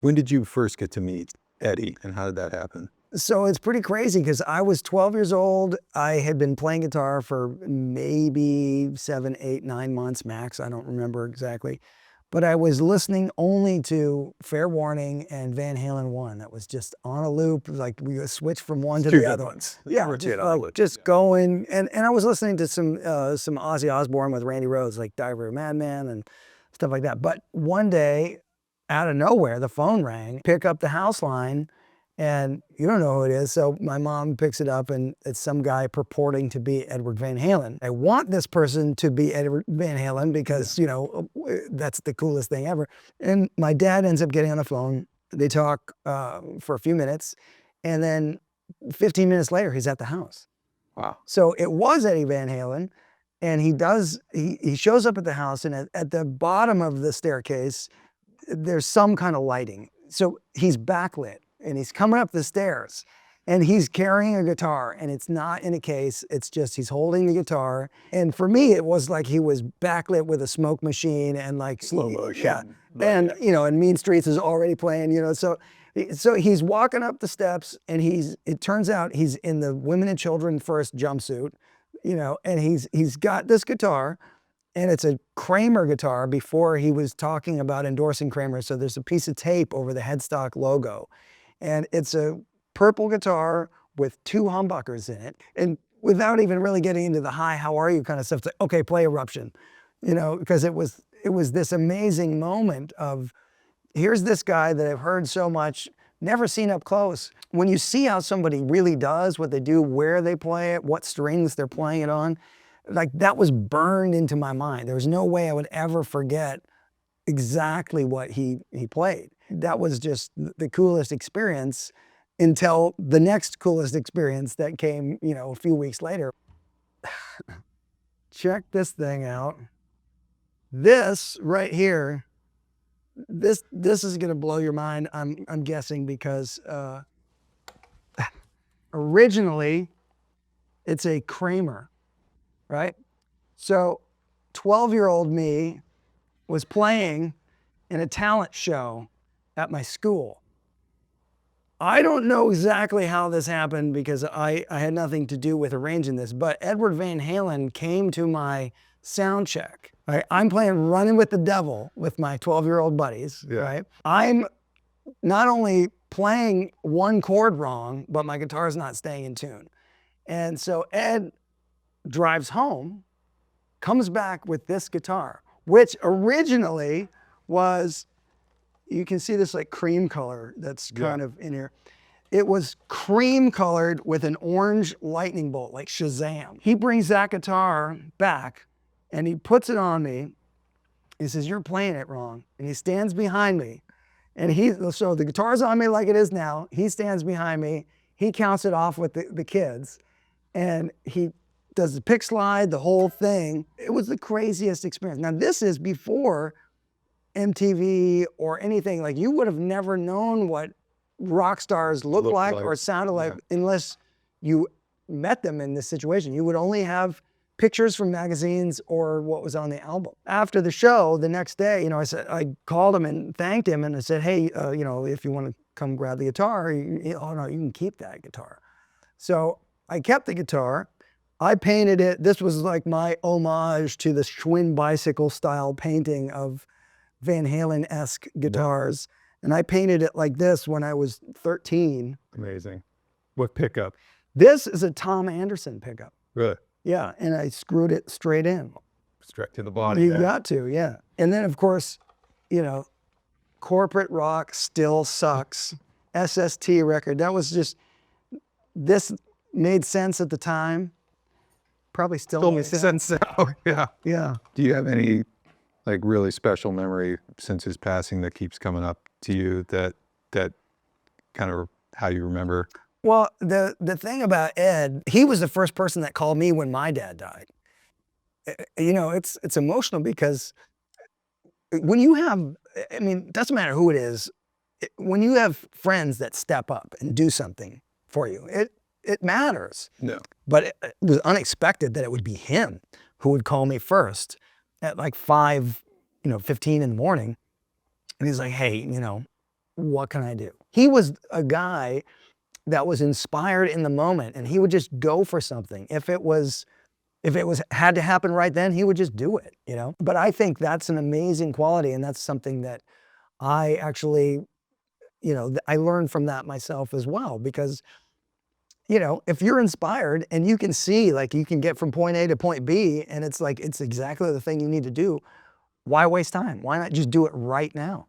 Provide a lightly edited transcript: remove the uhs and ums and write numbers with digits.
When did you first get to meet Eddie, and how did that happen? So it's pretty crazy because I was 12 years old. I had been playing guitar for maybe 7, 8, 9 months max. I don't remember exactly. But I was listening only to Fair Warning and Van Halen 1. That was just on a loop. Like we switched from one to the other. Yeah, just going. And I was listening to some Ozzy Osbourne with Randy Rhoads, like Diary of a Madman and stuff like that. But one day, out of nowhere, the phone rang. Pick up the house line. And you don't know who it is, so my mom picks it up, and it's some guy purporting to be Edward Van Halen. I want this person to be Edward Van Halen because, you know, that's the coolest thing ever. And my dad ends up getting on the phone. They talk for a few minutes, and then 15 minutes later, he's at the house. Wow. So it was Eddie Van Halen, and he shows up at the house, and at the bottom of the staircase, there's some kind of lighting. So he's backlit. And he's coming up the stairs, and he's carrying a guitar, and it's not in a case, it's just he's holding the guitar. And for me, it was like he was backlit with a smoke machine and like slow motion. Yeah. And you know, and Mean Streets is already playing, you know, so he's walking up the steps, and it turns out he's in the Women and Children First jumpsuit, you know, and he's got this guitar. And it's a Kramer guitar before he was talking about endorsing Kramer. So there's a piece of tape over the headstock logo. And it's a purple guitar with 2 humbuckers in it. And without even really getting into the hi, how are you kind of stuff, it's like, okay, play Eruption. You know, because it was this amazing moment of, here's this guy that I've heard so much, never seen up close. When you see how somebody really does what they do, where they play it, what strings they're playing it on, like that was burned into my mind. There was no way I would ever forget exactly what he played. That was just the coolest experience until the next coolest experience that came, you know, a few weeks later. Check this thing out. This right here, this is gonna blow your mind, I'm guessing, because originally it's a Kramer, right? So 12-year-old me was playing in a talent show at my school. I don't know exactly how this happened because I had nothing to do with arranging this, but Edward Van Halen came to my sound check. Right? I'm playing Runnin With the Devil with my 12-year-old buddies, right? I'm not only playing one chord wrong, but my guitar's not staying in tune. And so Ed drives home, comes back with this guitar, which originally was, you can see this like cream color that's kind of in here. It was cream colored with an orange lightning bolt, like Shazam. He brings that guitar back and he puts it on me. He says, "You're playing it wrong." And he stands behind me. And so the guitar's on me like it is now. He stands behind me. He counts it off with the kids. And he does the pick slide, the whole thing. It was the craziest experience. Now this is before MTV or anything. Like, you would have never known what rock stars looked like or sounded like unless you met them in this situation. You would only have pictures from magazines or what was on the album. After the show, the next day, you know, I called him and thanked him, and I said, "Hey, you know, if you want to come grab the guitar, oh no, you can keep that guitar." So I kept the guitar. I painted it. This was like my homage to the Schwinn bicycle style painting of Van Halen-esque guitars. And I painted it like this when I was 13. Amazing. What pickup? This is a Tom Anderson pickup. Really? Yeah, and I screwed it straight in. Straight to the body. You got to, yeah. And then of course, you know, corporate rock still sucks. SST record, that was just, this made sense at the time. Probably still makes sense now. Yeah. Yeah. Do you have any like really special memory since his passing that keeps coming up to you that kind of how you remember? Well, the thing about Ed, he was the first person that called me when my dad died. You know, it's emotional because when you have, I mean, it doesn't matter who it is, when you have friends that step up and do something for you, it matters. No. But it was unexpected that it would be him who would call me first at like 5:15 in the morning. And he's like, "Hey, you know, what can I do? He was a guy that was inspired in the moment, and he would just go for something. If it had to happen right then, he would just do it, you know? But I think that's an amazing quality, and that's something that I actually, you know, I learned from that myself as well, because, you know, if you're inspired and you can see, like, you can get from point A to point B, and it's like, it's exactly the thing you need to do, why waste time? Why not just do it right now?